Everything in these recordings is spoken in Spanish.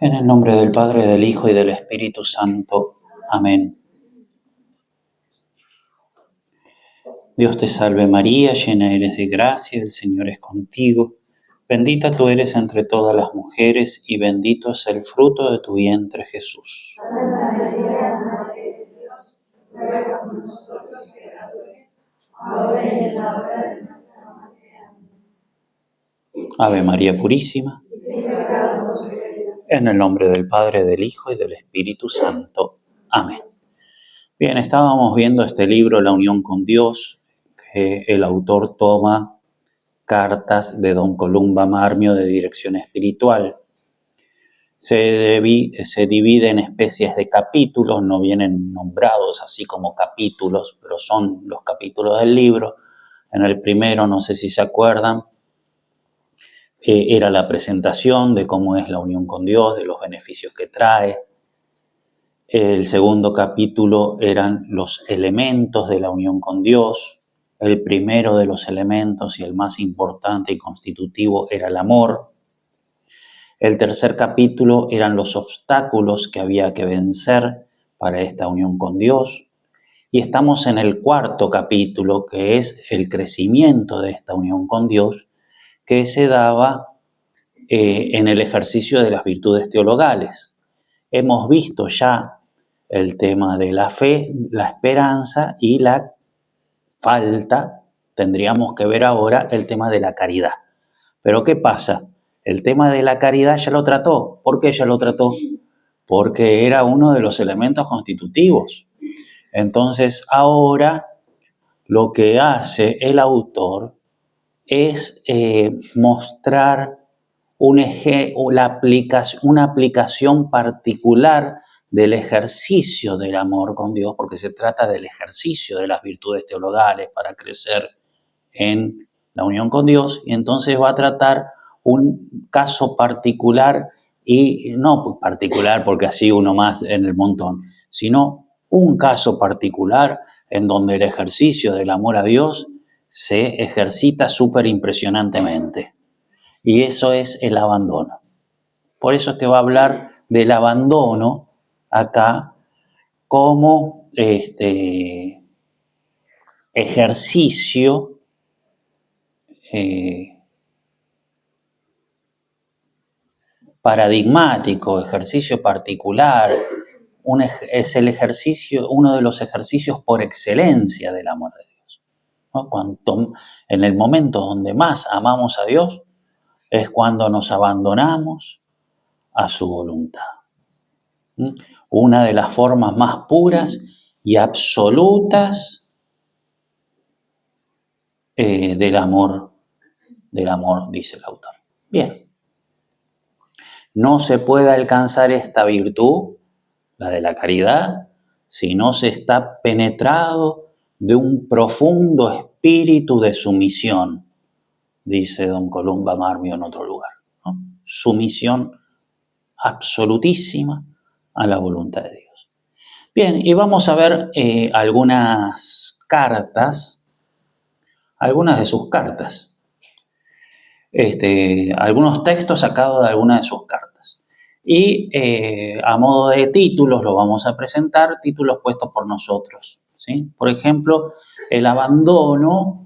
En el nombre del Padre, del Hijo y del Espíritu Santo. Amén. Dios te salve María, llena eres de gracia, el Señor es contigo. Bendita tú eres entre todas las mujeres y bendito es el fruto de tu vientre, Jesús. Santa María, Madre de Dios, ruega por nosotros pecadores, ahora y en la hora de nuestra muerte. Amén. Ave María Purísima. Sin pecado concebida. En el nombre del Padre, del Hijo y del Espíritu Santo. Amén. Bien, estábamos viendo este libro, La unión con Dios, que el autor toma cartas de Don Columba Marmio de dirección espiritual. Se divide en especies de capítulos, no vienen nombrados así como capítulos, pero son los capítulos del libro. En el primero, no sé si se acuerdan, era la presentación de cómo es la unión con Dios, de los beneficios que trae. El segundo capítulo eran los elementos de la unión con Dios. El primero de los elementos y el más importante y constitutivo era el amor. El tercer capítulo eran los obstáculos que había que vencer para esta unión con Dios. Y estamos en el cuarto capítulo, que es el crecimiento de esta unión con Dios, que se daba en el ejercicio de las virtudes teologales. Hemos visto ya el tema de la fe, la esperanza y la falta. Tendríamos que ver ahora el tema de la caridad. Pero ¿qué pasa? El tema de la caridad ya lo trató. ¿Por qué ya lo trató? Porque era uno de los elementos constitutivos. Entonces ahora lo que hace el autor es mostrar una aplicación particular del ejercicio del amor con Dios, porque se trata del ejercicio de las virtudes teologales para crecer en la unión con Dios, y entonces va a tratar un caso particular, y no particular porque así uno más en el montón, sino un caso particular en donde el ejercicio del amor a Dios se ejercita súper impresionantemente. Y eso es el abandono. Por eso es que va a hablar del abandono acá como ejercicio paradigmático, ejercicio particular. Es el ejercicio, uno de los ejercicios por excelencia del amor de Dios, ¿no? En el momento donde más amamos a Dios es cuando nos abandonamos a su voluntad. Una de las formas más puras y absolutas del amor, dice el autor. Bien, no se puede alcanzar esta virtud, la de la caridad, si no se está penetrado de un profundo espíritu de sumisión, dice don Columba Marmio en otro lugar, ¿no? Sumisión absolutísima a la voluntad de Dios. Bien, y vamos a ver algunas de sus cartas, algunos textos sacados de algunas de sus cartas. Y a modo de títulos lo vamos a presentar, títulos puestos por nosotros, ¿sí? Por ejemplo, el abandono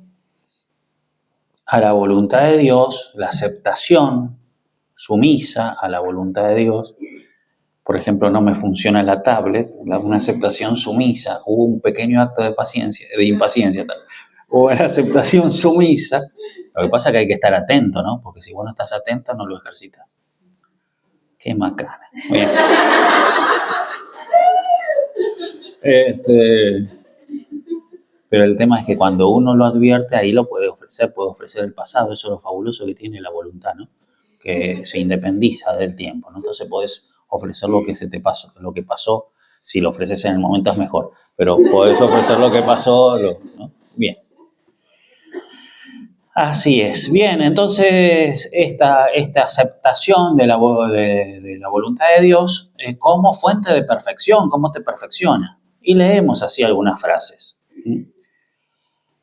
a la voluntad de Dios, la aceptación sumisa a la voluntad de Dios. Por ejemplo, no me funciona la tablet, una aceptación sumisa, hubo un pequeño acto de impaciencia, hubo una aceptación sumisa. Lo que pasa es que hay que estar atento, ¿no? Porque si vos no estás atento, no lo ejercitas. Qué macana. Bien. Pero el tema es que cuando uno lo advierte, ahí lo puede ofrecer el pasado. Eso es lo fabuloso que tiene la voluntad, ¿no? Que se independiza del tiempo, ¿no? Entonces podés ofrecer lo que lo que pasó. Si lo ofreces en el momento es mejor, pero podés ofrecer lo que pasó, ¿no? Bien. Así es. Bien, entonces esta aceptación de la voluntad de Dios como fuente de perfección, cómo te perfecciona. Y leemos así algunas frases.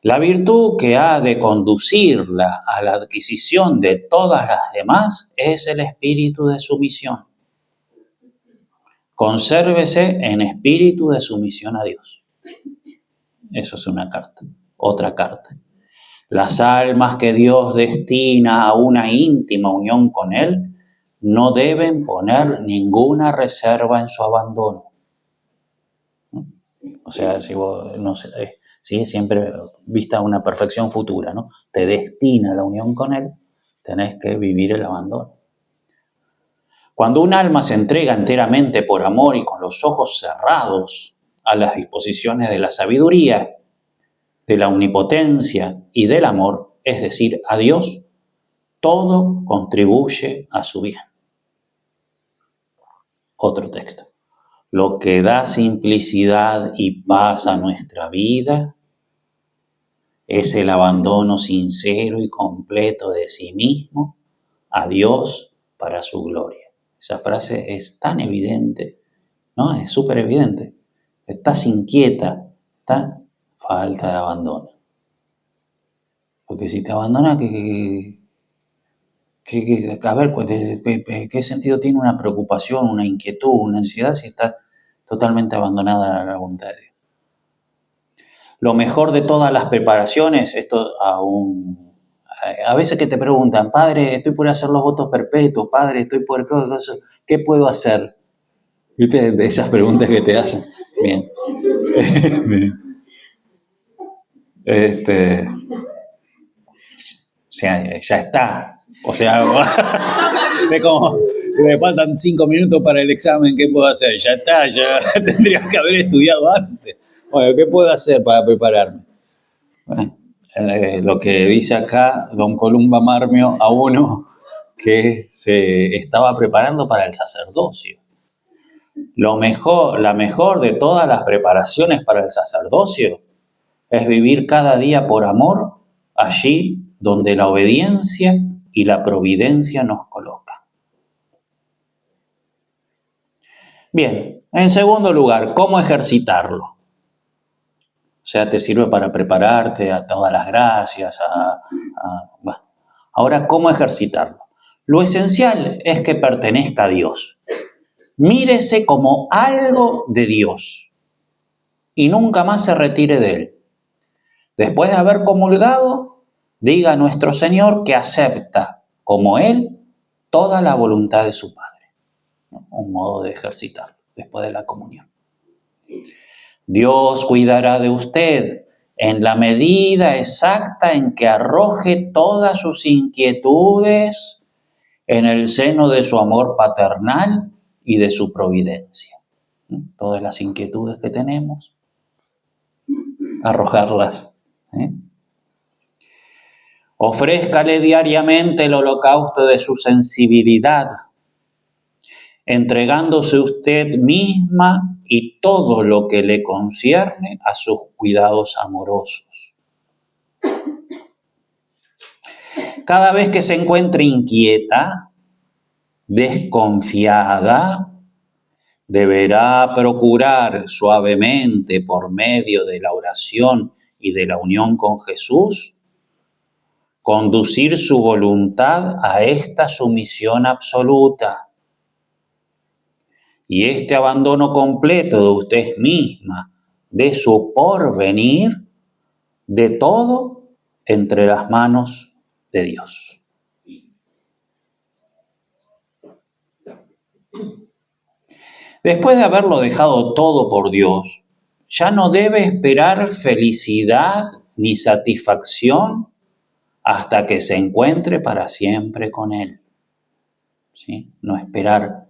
La virtud que ha de conducirla a la adquisición de todas las demás es el espíritu de sumisión. consérvese en espíritu de sumisión a Dios. Eso es una carta, otra carta. Las almas que Dios destina a una íntima unión con Él no deben poner ninguna reserva en su abandono. O sea, si vos, no sé, ¿sí? Siempre vista una perfección futura, ¿no? Te destina a la unión con Él, tenés que vivir el abandono. Cuando un alma se entrega enteramente por amor y con los ojos cerrados a las disposiciones de la sabiduría, de la omnipotencia y del amor, es decir, a Dios, todo contribuye a su bien. Otro texto. Lo que da simplicidad y paz a nuestra vida es el abandono sincero y completo de sí mismo a Dios para su gloria. Esa frase es tan evidente, ¿no? Es súper evidente. Estás inquieta, está falta de abandono. Porque si te abandonas, a ver, ¿qué sentido tiene una preocupación, una inquietud, una ansiedad si estás totalmente abandonada a la voluntad de Dios? Lo mejor de todas las preparaciones, esto a veces que te preguntan, padre, estoy por hacer los votos perpetuos, padre, estoy por ¿qué puedo hacer? ¿Viste? De esas preguntas que te hacen. Bien. O sea, ya está. O sea, es como, me faltan 5 minutos para el examen, ¿qué puedo hacer? Ya está, ya tendría que haber estudiado antes. Bueno, ¿qué puedo hacer para prepararme? Bueno, lo que dice acá don Columba Marmio a uno que se estaba preparando para el sacerdocio. La mejor de todas las preparaciones para el sacerdocio es vivir cada día por amor allí donde la obediencia y la providencia nos colocan. Bien, en segundo lugar, ¿cómo ejercitarlo? O sea, te sirve para prepararte a todas las gracias. Bueno. Ahora, ¿cómo ejercitarlo? Lo esencial es que pertenezca a Dios. Mírese como algo de Dios y nunca más se retire de Él. Después de haber comulgado, diga a nuestro Señor que acepta como Él toda la voluntad de su Padre. Un modo de ejercitarlo después de la comunión. Dios cuidará de usted en la medida exacta en que arroje todas sus inquietudes en el seno de su amor paternal y de su providencia. Todas las inquietudes que tenemos, arrojarlas. Ofrézcale diariamente el holocausto de su sensibilidad, entregándose usted misma y todo lo que le concierne a sus cuidados amorosos. Cada vez que se encuentre inquieta, desconfiada, deberá procurar suavemente por medio de la oración y de la unión con Jesús, conducir su voluntad a esta sumisión absoluta. Y este abandono completo de usted misma, de su porvenir, de todo entre las manos de Dios. Después de haberlo dejado todo por Dios, ya no debe esperar felicidad ni satisfacción hasta que se encuentre para siempre con Él. ¿Sí? No esperar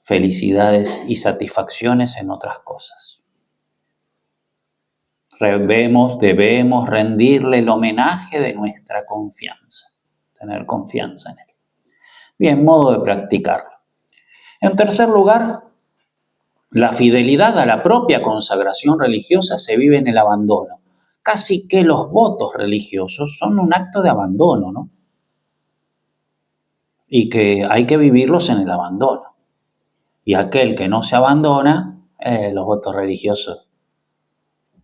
felicidades y satisfacciones en otras cosas. Debemos rendirle el homenaje de nuestra confianza, tener confianza en Él. Bien, modo de practicarlo. En tercer lugar, la fidelidad a la propia consagración religiosa se vive en el abandono. Casi que los votos religiosos son un acto de abandono, ¿no? Y que hay que vivirlos en el abandono. Y aquel que no se abandona, los votos religiosos,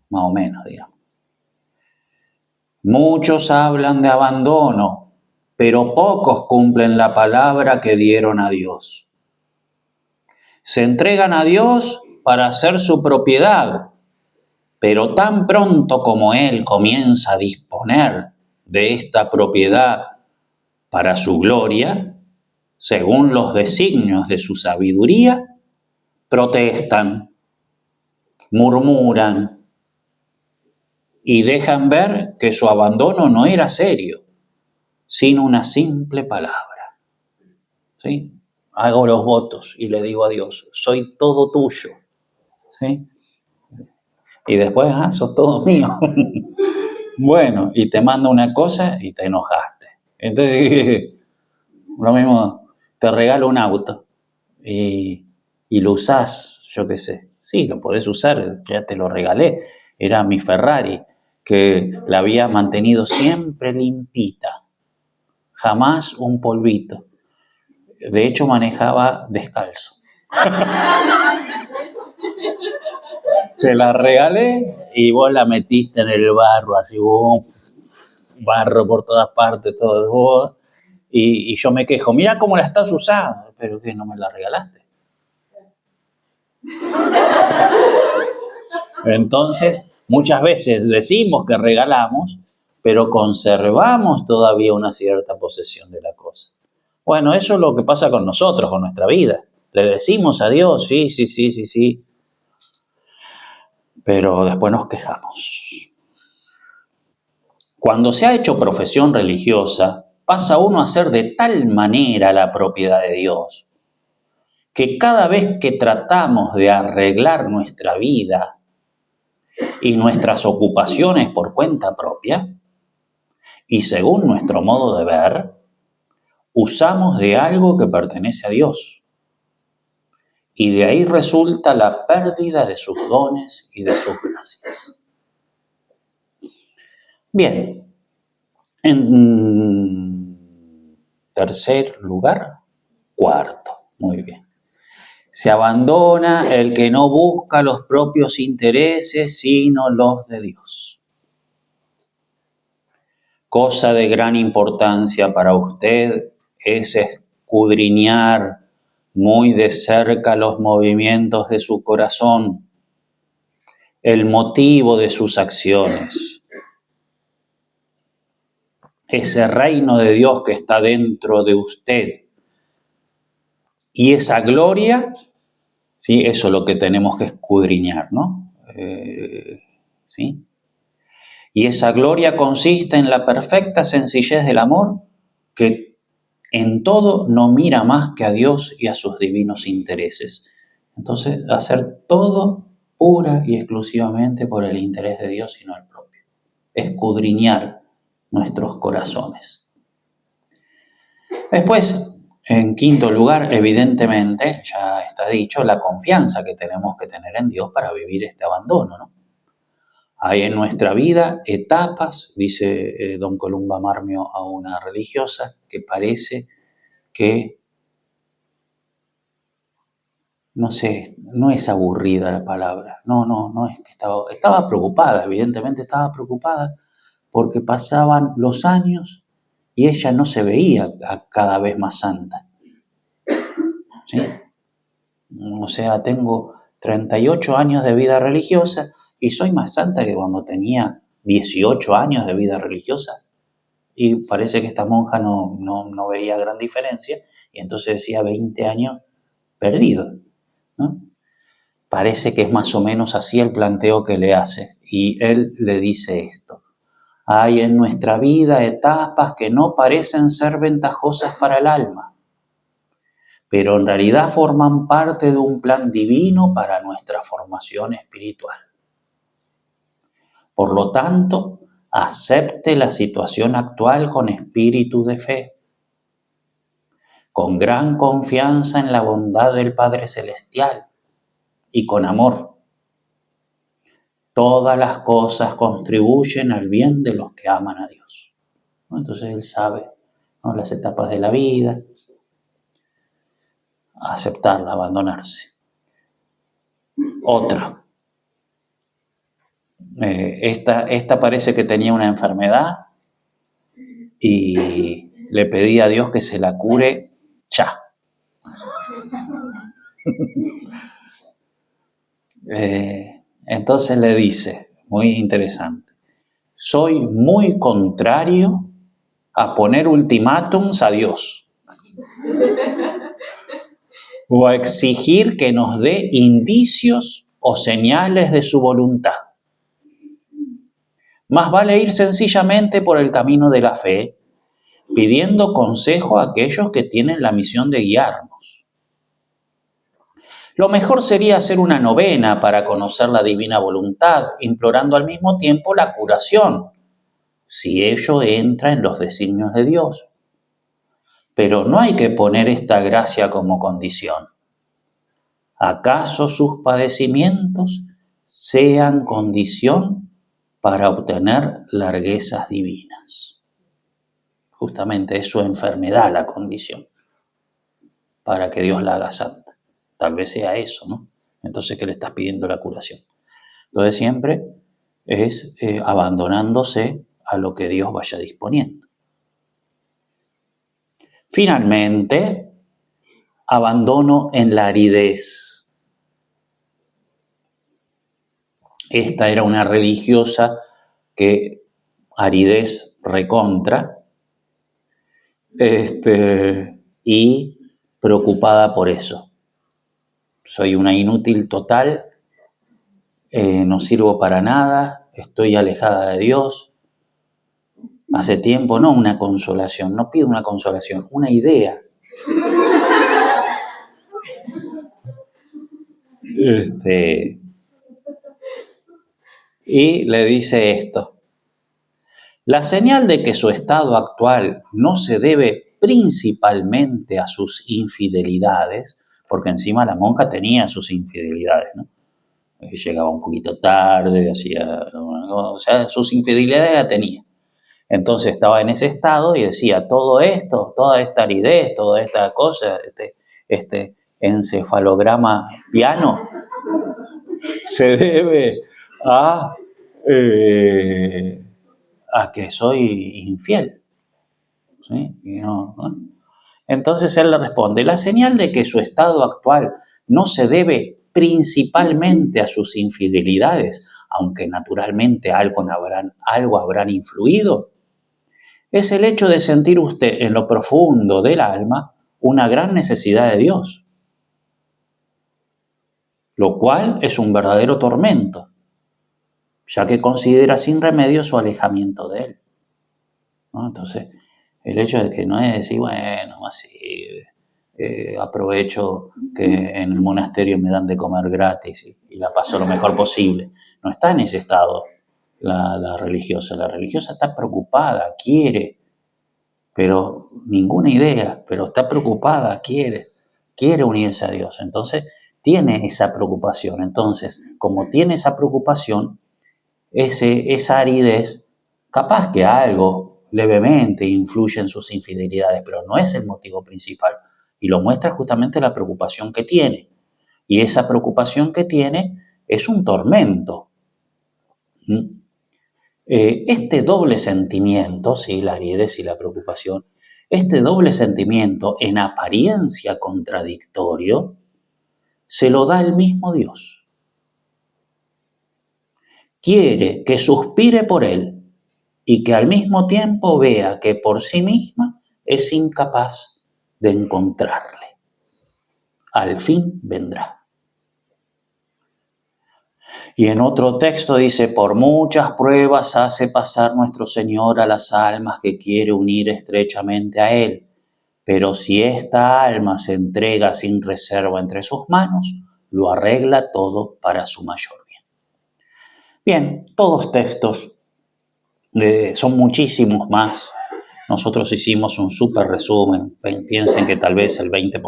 más o menos, digamos. Muchos hablan de abandono, pero pocos cumplen la palabra que dieron a Dios. Se entregan a Dios para ser su propiedad, pero tan pronto como Él comienza a disponer de esta propiedad para su gloria, según los designios de su sabiduría, protestan, murmuran y dejan ver que su abandono no era serio, sino una simple palabra. ¿Sí? Hago los votos y le digo a Dios, soy todo tuyo. ¿Sí? Y después, sos todo mío. Bueno, y te mando una cosa y te enojaste. Entonces, lo mismo, te regalo un auto y lo usás, yo qué sé. Sí, lo podés usar, ya te lo regalé. Era mi Ferrari, que la había mantenido siempre limpita, jamás un polvito. De hecho, manejaba descalzo. Te la regalé y vos la metiste en el barro, así, barro por todas partes, todo vos. Y yo me quejo, mira cómo la estás usando, pero que no me la regalaste. Entonces, muchas veces decimos que regalamos, pero conservamos todavía una cierta posesión de la cosa. Bueno, eso es lo que pasa con nosotros, con nuestra vida. Le decimos a Dios, sí, pero después nos quejamos. Cuando se ha hecho profesión religiosa, pasa uno a ser de tal manera la propiedad de Dios, que cada vez que tratamos de arreglar nuestra vida y nuestras ocupaciones por cuenta propia, y según nuestro modo de ver, usamos de algo que pertenece a Dios. Y de ahí resulta la pérdida de sus dones y de sus gracias. Bien, en tercer lugar, cuarto, muy bien. Se abandona el que no busca los propios intereses, sino los de Dios. Cosa de gran importancia para usted es escudriñar muy de cerca los movimientos de su corazón, el motivo de sus acciones. Ese reino de Dios que está dentro de usted y esa gloria, ¿sí? Eso es lo que tenemos que escudriñar, ¿no? ¿Sí? Y esa gloria consiste en la perfecta sencillez del amor que en todo no mira más que a Dios y a sus divinos intereses. Entonces, hacer todo pura y exclusivamente por el interés de Dios y no el propio. Escudriñar nuestros corazones. Después, en quinto lugar, evidentemente, ya está dicho, la confianza que tenemos que tener en Dios para vivir este abandono, ¿no? Hay en nuestra vida etapas, dice don Columba Marmio a una religiosa, que parece que, no sé, no es aburrida la palabra, no es que estaba preocupada, evidentemente estaba preocupada porque pasaban los años y ella no se veía cada vez más santa. ¿Sí? O sea, tengo 38 años de vida religiosa y soy más santa que cuando tenía 18 años de vida religiosa. Y parece que esta monja no veía gran diferencia y entonces decía 20 años perdido, ¿no? Parece que es más o menos así el planteo que le hace y él le dice esto. Hay en nuestra vida etapas que no parecen ser ventajosas para el alma, pero en realidad forman parte de un plan divino para nuestra formación espiritual. Por lo tanto, acepte la situación actual con espíritu de fe, con gran confianza en la bondad del Padre Celestial y con amor. Todas las cosas contribuyen al bien de los que aman a Dios. Entonces él sabe, ¿no?, las etapas de la vida, aceptarla, abandonarse. Otra. Esta parece que tenía una enfermedad y le pedía a Dios que se la cure ya. Entonces le dice, muy interesante, soy muy contrario a poner ultimátums a Dios o a exigir que nos dé indicios o señales de su voluntad. Más vale ir sencillamente por el camino de la fe, pidiendo consejo a aquellos que tienen la misión de guiarnos. Lo mejor sería hacer una novena para conocer la divina voluntad, implorando al mismo tiempo la curación, si ello entra en los designios de Dios. Pero no hay que poner esta gracia como condición. ¿Acaso sus padecimientos sean condición para obtener larguezas divinas? Justamente es su enfermedad la condición para que Dios la haga santa. Tal vez sea eso, ¿no? Entonces, ¿qué le estás pidiendo la curación? Entonces siempre es abandonándose a lo que Dios vaya disponiendo. Finalmente, abandono en la aridez. Esta era una religiosa que aridez recontra, y preocupada por eso. Soy una inútil total, no sirvo para nada, estoy alejada de Dios. Hace tiempo, no una consolación, no pido una consolación, una idea. Y le dice esto. La señal de que su estado actual no se debe principalmente a sus infidelidades, porque encima la monja tenía sus infidelidades, ¿no? Llegaba un poquito tarde, o sea, sus infidelidades la tenía. Entonces estaba en ese estado y decía, todo esto, toda esta aridez, toda esta cosa, este encefalograma piano, se debe a que soy infiel. ¿Sí? ¿No? Entonces él le responde, la señal de que su estado actual no se debe principalmente a sus infidelidades, aunque naturalmente algo habrán influido, es el hecho de sentir usted en lo profundo del alma una gran necesidad de Dios, lo cual es un verdadero tormento, ya que considera sin remedio su alejamiento de Él, ¿no? Entonces, el hecho de que no es decir, bueno, así, aprovecho que en el monasterio me dan de comer gratis y la paso lo mejor posible. No está en ese estado la religiosa. La religiosa está preocupada, quiere, pero ninguna idea, pero está preocupada, quiere unirse a Dios. Entonces, tiene esa preocupación. Entonces, como tiene esa preocupación, esa aridez, capaz que algo levemente influye en sus infidelidades, pero no es el motivo principal. Y lo muestra justamente la preocupación que tiene. Y esa preocupación que tiene es un tormento. Este doble sentimiento, ¿sí? La aridez y la preocupación, este doble sentimiento en apariencia contradictorio, se lo da el mismo Dios. Quiere que suspire por él y que al mismo tiempo vea que por sí misma es incapaz de encontrarle. Al fin vendrá. Y en otro texto dice, por muchas pruebas hace pasar nuestro Señor a las almas que quiere unir estrechamente a Él, pero si esta alma se entrega sin reserva entre sus manos, lo arregla todo para su mayor bien. Bien, todos textos, son muchísimos más. Nosotros hicimos un súper resumen, piensen que tal vez el 20%,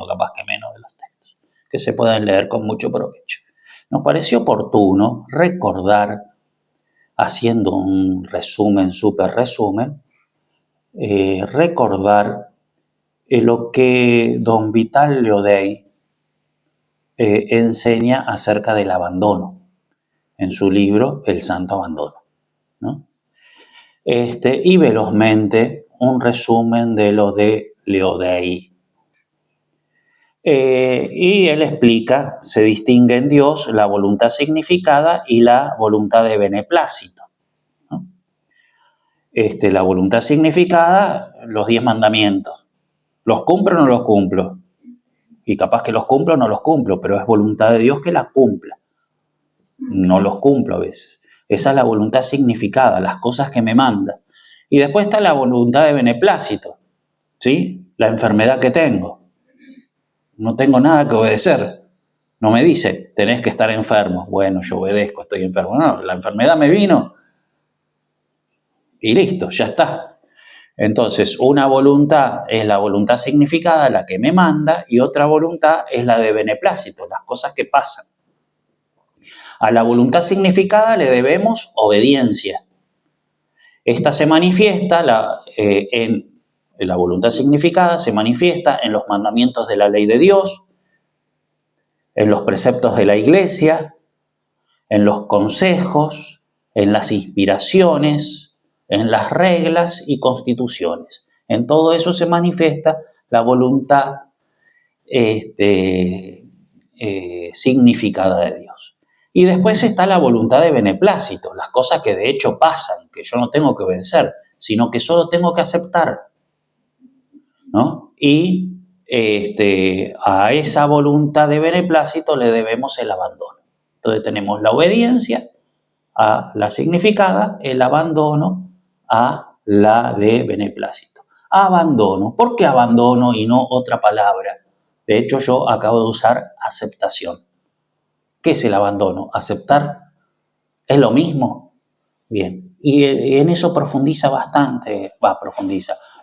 capaz que menos de los textos, que se pueden leer con mucho provecho. Nos pareció oportuno recordar, haciendo un resumen, súper resumen, recordar lo que don Vital Leodei enseña acerca del abandono en su libro El Santo Abandono, ¿no? Y velozmente un resumen de lo de Leodei. Y él explica, se distingue en Dios la voluntad significada y la voluntad de beneplácito, ¿no? La voluntad significada, los 10 mandamientos. ¿Los cumplo o no los cumplo? Y capaz que los cumplo o no los cumplo, pero es voluntad de Dios que la cumpla. No los cumplo a veces. Esa es la voluntad significada, las cosas que me manda. Y después está la voluntad de beneplácito, ¿sí? La enfermedad que tengo. No tengo nada que obedecer. No me dice, tenés que estar enfermo. Bueno, yo obedezco, estoy enfermo. No, la enfermedad me vino y listo, ya está. Entonces, una voluntad es la voluntad significada, la que me manda, y otra voluntad es la de beneplácito, las cosas que pasan. A la voluntad significada le debemos obediencia. Esta se manifiesta, en la voluntad significada se manifiesta en los mandamientos de la ley de Dios, en los preceptos de la iglesia, en los consejos, en las inspiraciones, en las reglas y constituciones. En todo eso se manifiesta la voluntad significada de Dios. Y después está la voluntad de beneplácito, las cosas que de hecho pasan, que yo no tengo que obedecer, sino que solo tengo que aceptar, ¿no? Y a esa voluntad de beneplácito le debemos el abandono. Entonces tenemos la obediencia a la significada, el abandono a la de beneplácito. Abandono. ¿Por qué abandono y no otra palabra? De hecho, yo acabo de usar aceptación. ¿Qué es el abandono? ¿Aceptar es lo mismo? Bien. Y en eso profundiza bastante,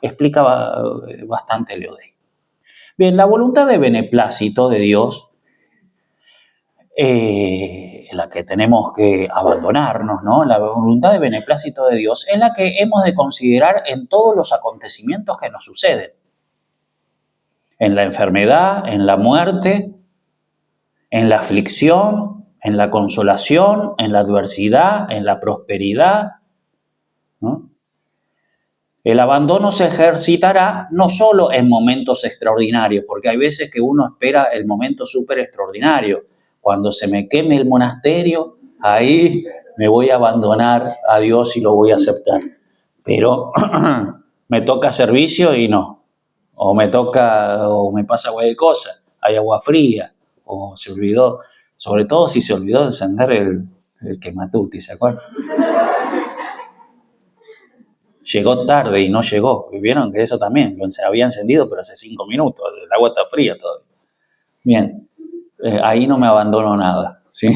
explica bastante Leodey. Bien, la voluntad de beneplácito de Dios, la que tenemos que abandonarnos, ¿no? La voluntad de beneplácito de Dios es la que hemos de considerar en todos los acontecimientos que nos suceden. En la enfermedad, en la muerte, en la aflicción, en la consolación, en la adversidad, en la prosperidad, ¿no? El abandono se ejercitará no solo en momentos extraordinarios, porque hay veces que uno espera el momento súper extraordinario. Cuando se me queme el monasterio, ahí me voy a abandonar a Dios y lo voy a aceptar. Pero me toca servicio y no. O me pasa cualquier cosa, hay agua fría, o se olvidó, sobre todo si se olvidó de encender el quematuti, ¿se acuerdan? Llegó tarde y no llegó. Vieron que eso también lo había encendido, pero hace 5 minutos. El agua está fría todavía. Bien, ahí no me abandono nada, ¿sí?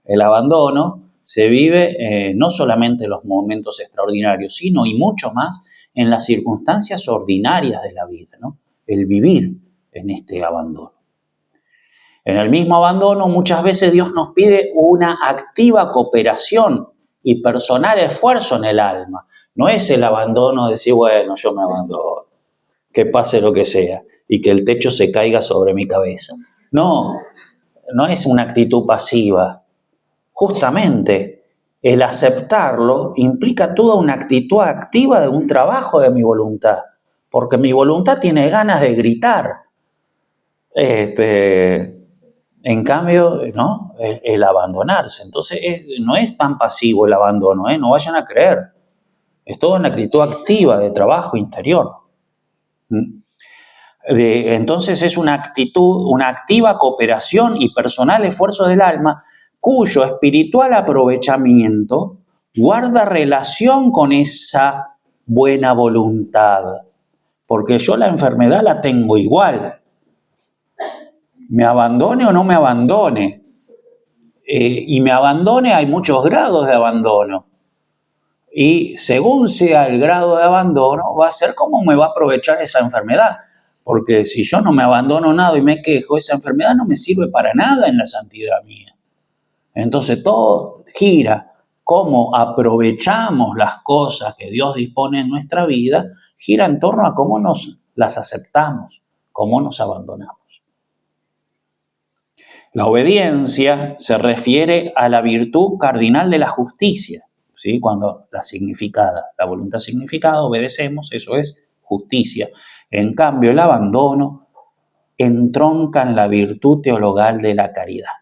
El abandono se vive no solamente en los momentos extraordinarios, sino y mucho más en las circunstancias ordinarias de la vida, ¿no? El vivir en este abandono. En el mismo abandono muchas veces Dios nos pide una activa cooperación y personal esfuerzo en el alma. No es el abandono de decir, bueno, yo me abandono, que pase lo que sea y que el techo se caiga sobre mi cabeza. No, no es una actitud pasiva. Justamente el aceptarlo implica toda una actitud activa de un trabajo de mi voluntad, porque mi voluntad tiene ganas de gritar. En cambio, ¿no? El abandonarse. Entonces, no es tan pasivo el abandono, no vayan a creer. Es toda una actitud activa de trabajo interior. Entonces, es una actitud, una activa cooperación y personal esfuerzo del alma, cuyo espiritual aprovechamiento guarda relación con esa buena voluntad. Porque yo la enfermedad la tengo igual. Me abandone o no me abandone. Y me abandone, hay muchos grados de abandono. Y según sea el grado de abandono, va a ser cómo me va a aprovechar esa enfermedad. Porque si yo no me abandono nada y me quejo, esa enfermedad no me sirve para nada en la santidad mía. Entonces todo gira. Cómo aprovechamos las cosas que Dios dispone en nuestra vida, gira en torno a cómo nos las aceptamos, cómo nos abandonamos. La obediencia se refiere a la virtud cardinal de la justicia, ¿sí? Cuando la voluntad significada, obedecemos, eso es justicia. En cambio, el abandono entroncan la virtud teologal de la caridad.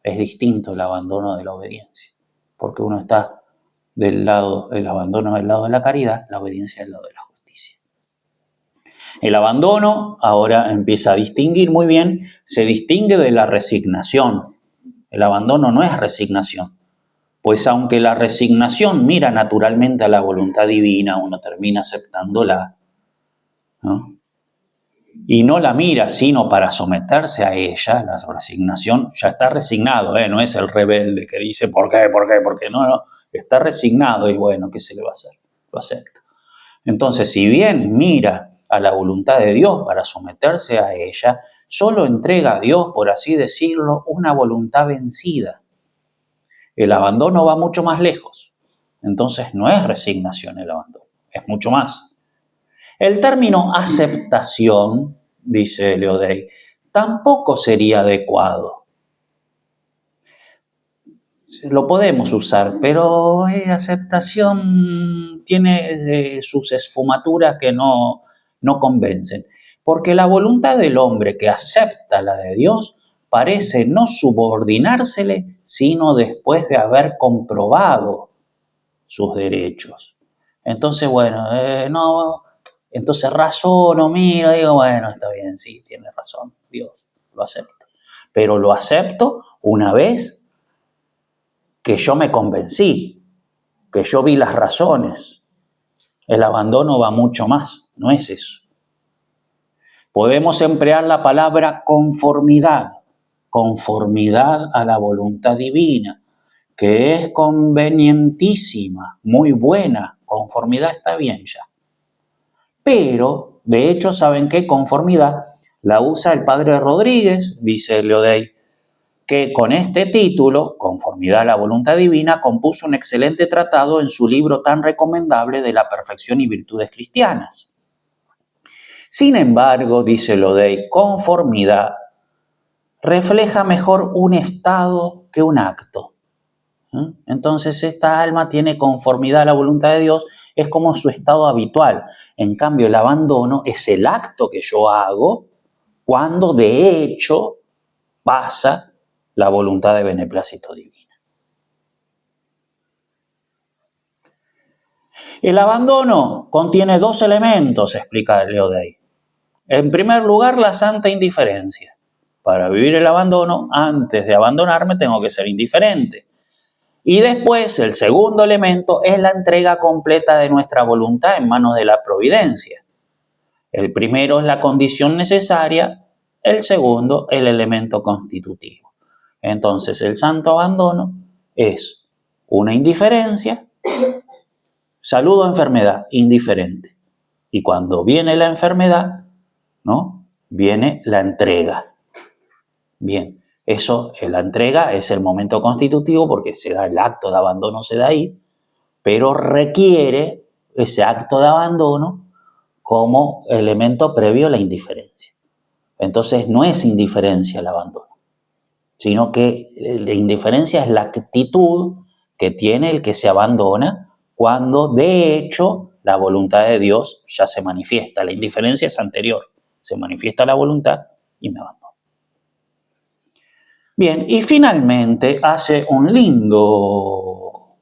Es distinto el abandono de la obediencia, porque uno está del lado, el abandono del lado de la caridad, la obediencia del lado de la justicia. El abandono ahora empieza a distinguir muy bien, se distingue de la resignación. El abandono no es resignación, pues aunque la resignación mira naturalmente a la voluntad divina, uno termina aceptándola, ¿no? Y no la mira sino para someterse a ella. La resignación ya está resignado, no es el rebelde que dice ¿por qué? No, está resignado y bueno, ¿qué se le va a hacer? Lo acepta. Entonces, si bien mira a la voluntad de Dios para someterse a ella, solo entrega a Dios, por así decirlo, una voluntad vencida. El abandono va mucho más lejos. Entonces no es resignación el abandono, es mucho más. El término aceptación, dice Leodey, tampoco sería adecuado. Lo podemos usar, pero aceptación tiene sus esfumaturas que no convencen. Porque la voluntad del hombre que acepta la de Dios parece no subordinársele, sino después de haber comprobado sus derechos. Entonces, bueno, entonces razono, miro, digo, bueno, está bien, sí, tiene razón, Dios, lo acepto. Pero lo acepto una vez que yo me convencí, que yo vi las razones. El abandono va mucho más, no es eso. Podemos emplear la palabra conformidad a la voluntad divina, que es convenientísima, muy buena. Conformidad está bien ya. Pero, de hecho, ¿saben qué? Conformidad la usa el padre Rodríguez, dice Leodey, que con este título, Conformidad a la voluntad divina, compuso un excelente tratado en su libro tan recomendable de la perfección y virtudes cristianas. Sin embargo, dice Leodey, conformidad refleja mejor un estado que un acto. Entonces esta alma tiene conformidad a la voluntad de Dios, es como su estado habitual. En cambio, el abandono es el acto que yo hago cuando de hecho pasa la voluntad de beneplácito divina. El abandono contiene dos elementos, explica Leodey. En primer lugar, la santa indiferencia. Para vivir el abandono, antes de abandonarme, tengo que ser indiferente. Y después, el segundo elemento es la entrega completa de nuestra voluntad en manos de la providencia. El primero es la condición necesaria, el segundo el elemento constitutivo. Entonces, el santo abandono es una indiferencia, salud o enfermedad, indiferente. Y cuando viene la enfermedad, ¿no? Viene la entrega. Bien. Eso, la entrega es el momento constitutivo porque se da el acto de abandono, se da ahí, pero requiere ese acto de abandono como elemento previo a la indiferencia. Entonces no es indiferencia el abandono, sino que la indiferencia es la actitud que tiene el que se abandona cuando de hecho la voluntad de Dios ya se manifiesta. La indiferencia es anterior, se manifiesta la voluntad y me abandono. Bien, y finalmente hace un lindo,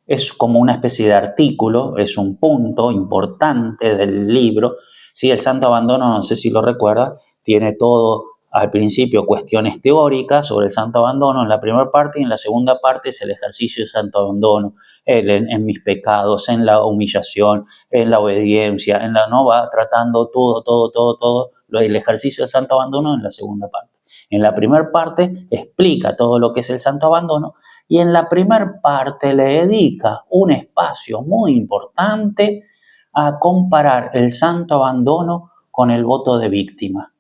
es como una especie de artículo, es un punto importante del libro. Sí, el santo abandono, no sé si lo recuerda, tiene todo al principio cuestiones teóricas sobre el santo abandono en la primera parte y en la segunda parte es el ejercicio del santo abandono, en mis pecados, en la humillación, en la obediencia, no va tratando todo, el ejercicio del santo abandono en la segunda parte. En la primera parte explica todo lo que es el santo abandono y en la primera parte le dedica un espacio muy importante a comparar el santo abandono con el voto de víctima,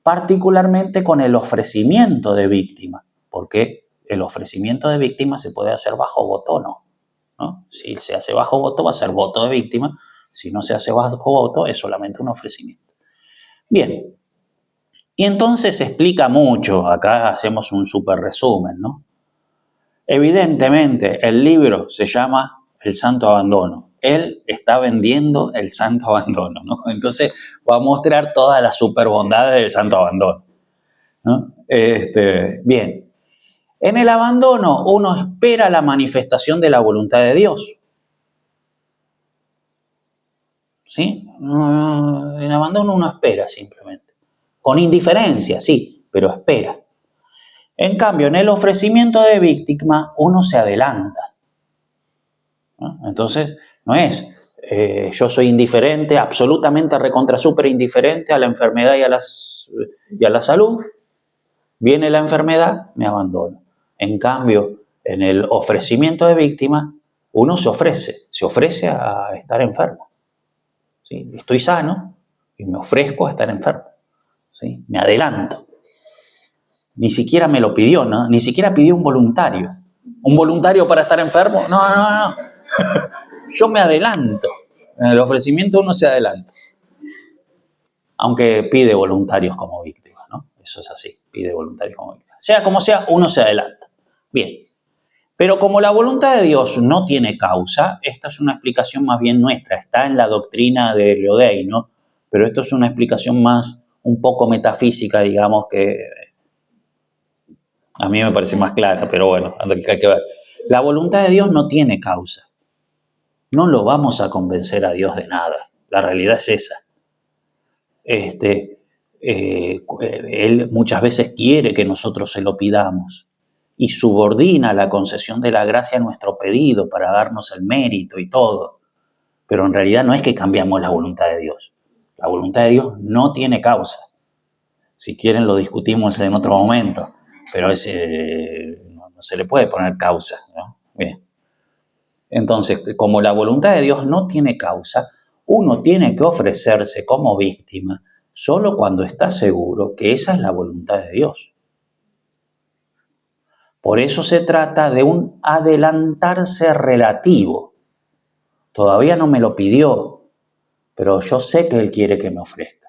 particularmente con el ofrecimiento de víctima, porque el ofrecimiento de víctima se puede hacer bajo voto o no. Si se hace bajo voto va a ser voto de víctima, si no se hace bajo voto es solamente un ofrecimiento. Bien. Y entonces explica mucho, acá hacemos un súper resumen, ¿no? Evidentemente, el libro se llama el santo abandono. Él está vendiendo el santo abandono, ¿no? Entonces va a mostrar todas las superbondades del santo abandono, ¿no? Bien, en el abandono uno espera la manifestación de la voluntad de Dios. ¿Sí? En abandono uno espera simplemente. Con indiferencia, sí, pero espera. En cambio, en el ofrecimiento de víctima uno se adelanta, ¿no? Entonces, no es yo soy indiferente, absolutamente recontra súper indiferente a la enfermedad y a la salud. Viene la enfermedad, me abandono. En cambio, en el ofrecimiento de víctima, uno se ofrece a estar enfermo. ¿Sí? Estoy sano y me ofrezco a estar enfermo. ¿Sí? Me adelanto. Ni siquiera me lo pidió, ¿no? Ni siquiera pidió un voluntario. ¿Un voluntario para estar enfermo? No. Yo me adelanto. En el ofrecimiento uno se adelanta. Aunque pide voluntarios como víctimas, ¿no? Eso es así, pide voluntarios como víctimas. Sea como sea, uno se adelanta. Bien. Pero como la voluntad de Dios no tiene causa, esta es una explicación más bien nuestra, está en la doctrina de Leodei, ¿no? Pero esto es una explicación más un poco metafísica, digamos, que a mí me parece más clara, pero bueno, hay que ver. La voluntad de Dios no tiene causa. No lo vamos a convencer a Dios de nada. La realidad es esa. Él muchas veces quiere que nosotros se lo pidamos y subordina la concesión de la gracia a nuestro pedido para darnos el mérito y todo. Pero en realidad no es que cambiamos la voluntad de Dios. La voluntad de Dios no tiene causa. Si quieren lo discutimos en otro momento, pero no se le puede poner causa, ¿no? Bien. Entonces, como la voluntad de Dios no tiene causa, uno tiene que ofrecerse como víctima solo cuando está seguro que esa es la voluntad de Dios. Por eso se trata de un adelantarse relativo. Todavía no me lo pidió, pero yo sé que Él quiere que me ofrezca.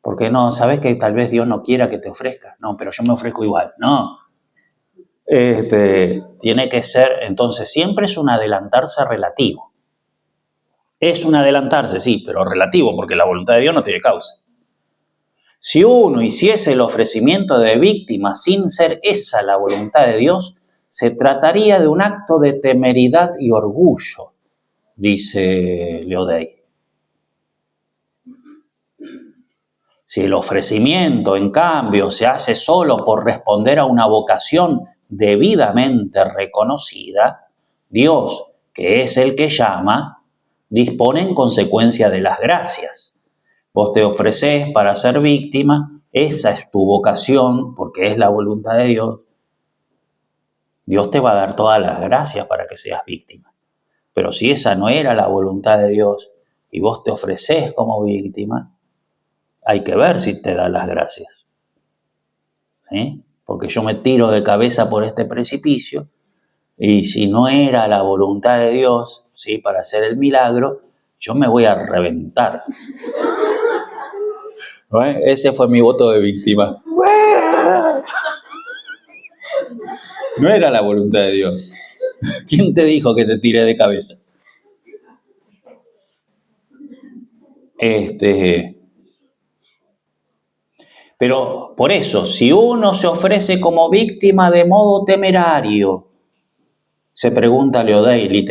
¿Por qué no? ¿Sabes que tal vez Dios no quiera que te ofrezcas? No, pero yo me ofrezco igual. No. Tiene que ser, entonces siempre es un adelantarse relativo. Es un adelantarse, sí, pero relativo, porque la voluntad de Dios no tiene causa. Si uno hiciese el ofrecimiento de víctima sin ser esa la voluntad de Dios, se trataría de un acto de temeridad y orgullo, dice Leodei. Si el ofrecimiento, en cambio, se hace solo por responder a una vocación debidamente reconocida, Dios, que es el que llama, dispone en consecuencia de las gracias. Vos te ofrecés para ser víctima, esa es tu vocación, porque es la voluntad de Dios. Dios te va a dar todas las gracias para que seas víctima. Pero si esa no era la voluntad de Dios y vos te ofrecés como víctima, hay que ver si te da las gracias. ¿Sí? Porque yo me tiro de cabeza por este precipicio y si no era la voluntad de Dios, ¿sí?, para hacer el milagro, yo me voy a reventar. ¿No? Ese fue mi voto de víctima. No era la voluntad de Dios. ¿Quién te dijo que te tiré de cabeza? Pero por eso, si uno se ofrece como víctima de modo temerario, se pregunta Leodei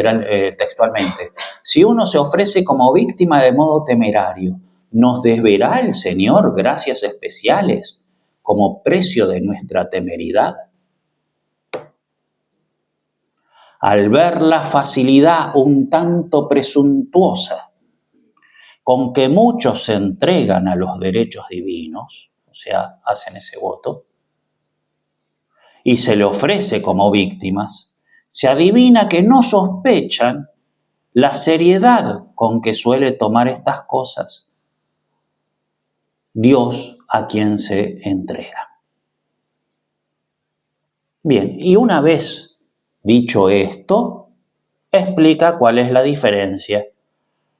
textualmente, si uno se ofrece como víctima de modo temerario, ¿nos desverá el Señor gracias especiales como precio de nuestra temeridad? Al ver la facilidad un tanto presuntuosa con que muchos se entregan a los derechos divinos, o sea, hacen ese voto, y se le ofrece como víctimas, se adivina que no sospechan la seriedad con que suele tomar estas cosas Dios a quien se entrega. Bien, y una vez dicho esto, explica cuál es la diferencia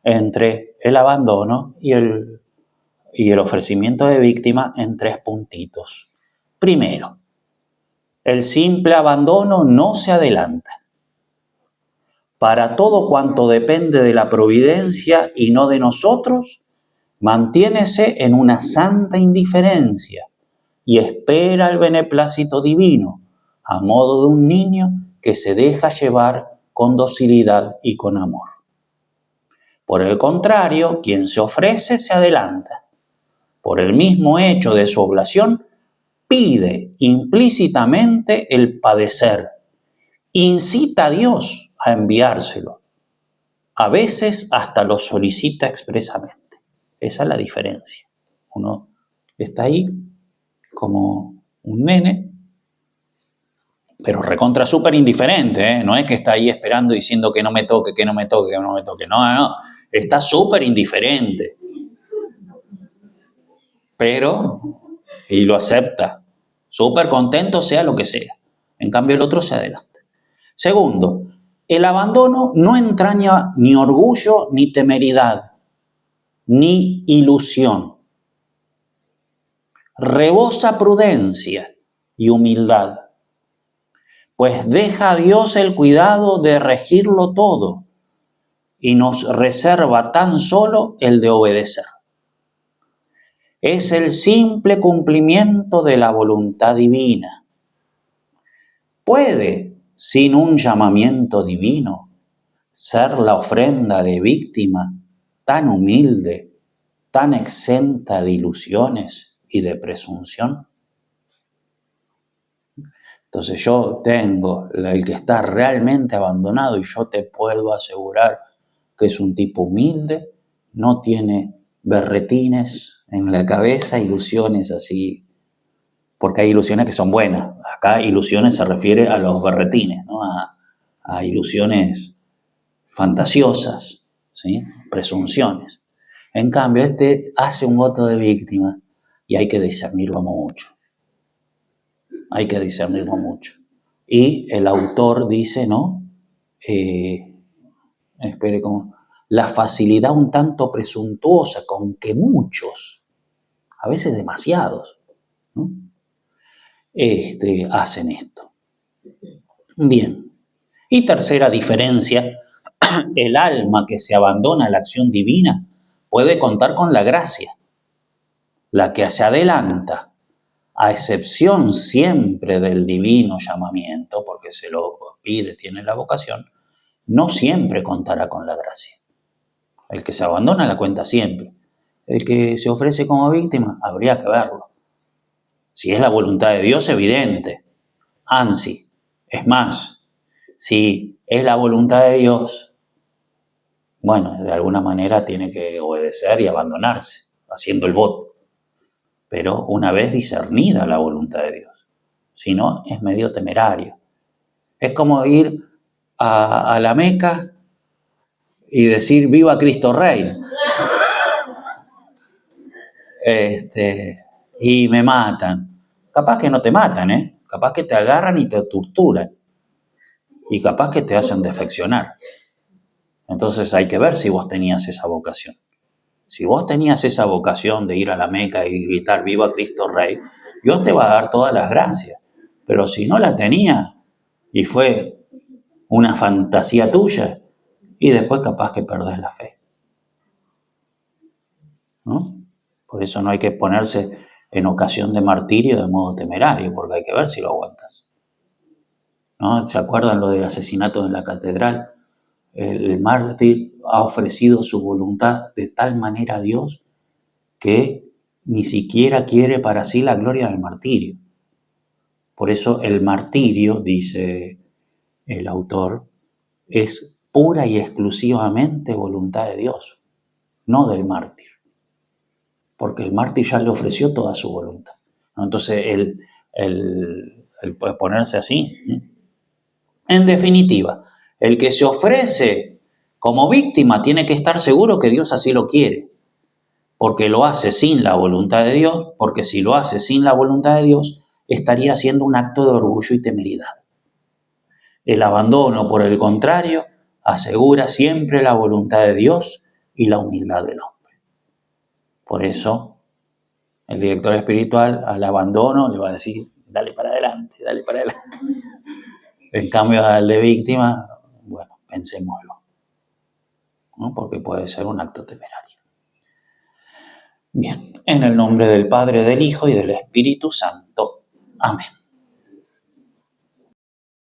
entre el abandono y el ofrecimiento de víctima en 3 puntitos. Primero, el simple abandono no se adelanta. para todo cuanto depende de la providencia y no de nosotros, mantiénese en una santa indiferencia y espera el beneplácito divino, a modo de un niño que se deja llevar con docilidad y con amor. Por el contrario, quien se ofrece se adelanta. Por el mismo hecho de su oblación, pide implícitamente el padecer, incita a Dios a enviárselo. A veces hasta lo solicita expresamente. Esa es la diferencia. Uno está ahí como un nene, pero recontra súper indiferente, ¿eh? No es que está ahí esperando diciendo que no me toque, que no me toque, que no me toque. No. Está súper indiferente. Pero, y lo acepta. Súper contento, sea lo que sea. En cambio, el otro se adelanta. Segundo, el abandono no entraña ni orgullo, ni temeridad, ni ilusión. Rebosa prudencia y humildad, pues deja a Dios el cuidado de regirlo todo y nos reserva tan solo el de obedecer. Es el simple cumplimiento de la voluntad divina. Puede, sin un llamamiento divino, ser la ofrenda de víctima tan humilde, tan exenta de ilusiones y de presunción. Entonces yo tengo el que está realmente abandonado y yo te puedo asegurar que es un tipo humilde, no tiene berretines en la cabeza, ilusiones así, porque hay ilusiones que son buenas. Acá ilusiones se refiere a los berretines, ¿no? A ilusiones fantasiosas, ¿sí? Presunciones. En cambio, este hace un voto de víctima y hay que discernirlo mucho. Hay que discernirlo mucho. Y el autor dice, ¿no? La facilidad un tanto presuntuosa con que muchos, a veces demasiados, ¿no? Hacen esto. Bien. Y tercera diferencia, el alma que se abandona a la acción divina puede contar con la gracia. La que se adelanta, a excepción siempre del divino llamamiento, porque se lo pide, tiene la vocación, no siempre contará con la gracia. El que se abandona la cuenta siempre. El que se ofrece como víctima, habría que verlo. Si es la voluntad de Dios, evidente. Ansi. Es más, si es la voluntad de Dios, bueno, de alguna manera tiene que obedecer y abandonarse, haciendo el voto. Pero una vez discernida la voluntad de Dios. Si no, es medio temerario. Es como ir a la Meca y decir viva Cristo Rey. Y me matan. Capaz que no te matan, ¿eh? Capaz que te agarran y te torturan. Y capaz que te hacen defeccionar. Entonces hay que ver si vos tenías esa vocación. Si vos tenías esa vocación de ir a la Meca y gritar viva Cristo Rey, Dios te va a dar todas las gracias. Pero si no la tenía y fue una fantasía tuya, y después capaz que perdés la fe, ¿no? Por eso no hay que ponerse en ocasión de martirio de modo temerario, porque hay que ver si lo aguantas, ¿no? ¿Se acuerdan lo del asesinato en la catedral? El mártir ha ofrecido su voluntad de tal manera a Dios que ni siquiera quiere para sí la gloria del martirio. Por eso el martirio, dice el autor, es pura y exclusivamente voluntad de Dios, no del mártir. Porque el mártir ya le ofreció toda su voluntad, ¿no? Entonces, él puede ponerse así. En definitiva, el que se ofrece como víctima tiene que estar seguro que Dios así lo quiere, porque lo hace sin la voluntad de Dios, porque si lo hace sin la voluntad de Dios, estaría haciendo un acto de orgullo y temeridad. El abandono, por el contrario, asegura siempre la voluntad de Dios y la humildad del hombre. Por eso, el director espiritual al abandono le va a decir, dale para adelante, dale para adelante. En cambio, al de víctima, bueno, pensémoslo, ¿no? Porque puede ser un acto temerario. Bien, en el nombre del Padre, del Hijo y del Espíritu Santo. Amén.